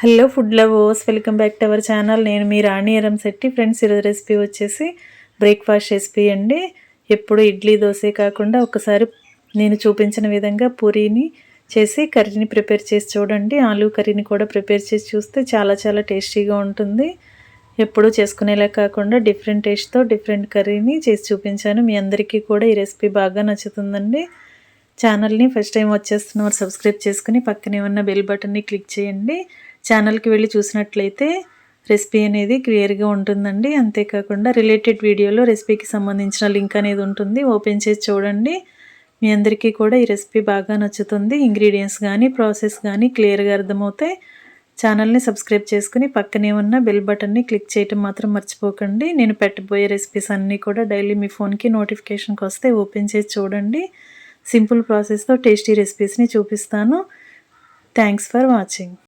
Hello food lovers, welcome back to our channel. నేను మీ రాణి Eramsetti. Friends, ఈరోజు recipe వచ్చేసి breakfast recipe అండి. ఎప్పుడు ఇడ్లీ దోశ కాకుండా ఒకసారి నేను చూపించిన విధంగా పూరీని చేసి కర్రీని ప్రిపేర్ చేసి చూడండి. ఆలూ కర్రీని కూడా ప్రిపేర్ చేసి చూస్తే చాలా చాలా టేస్టీగా ఉంటుంది. ఎప్పుడు చేసుకునేలా కాకుండా డిఫరెంట్ టేస్ట్తో డిఫరెంట్ కర్రీని చేసి చూపించాను. మీ అందరికీ కూడా ఈ రెసిపీ బాగా నచ్చుతుందండి. ఛానల్ని ఫస్ట్ టైం వచ్చేస్తున్నవారు సబ్స్క్రైబ్ చేసుకుని పక్కనే ఉన్న బెల్ బటన్ని క్లిక్ చేయండి. ఛానల్కి వెళ్ళి చూసినట్లయితే రెసిపీ అనేది క్లియర్గా ఉంటుందండి. అంతేకాకుండా రిలేటెడ్ వీడియోలో రెసిపీకి సంబంధించిన లింక్ అనేది ఉంటుంది, ఓపెన్ చేసి చూడండి. మీ అందరికీ కూడా ఈ రెసిపీ బాగా నచ్చుతుంది. ఇంగ్రీడియంట్స్ కానీ ప్రాసెస్ కానీ క్లియర్గా అర్థమవుతాయి. ఛానల్ని సబ్స్క్రైబ్ చేసుకుని పక్కనే ఉన్న బెల్ బటన్ని క్లిక్ చేయటం మాత్రం మర్చిపోకండి. నేను పెట్టబోయే రెసిపీస్ అన్నీ కూడా డైలీ మీ ఫోన్కి నోటిఫికేషన్కి వస్తే ఓపెన్ చేసి చూడండి. సింపుల్ ప్రాసెస్తో టేస్టీ రెసిపీస్ని చూపిస్తాను. Thanks for watching.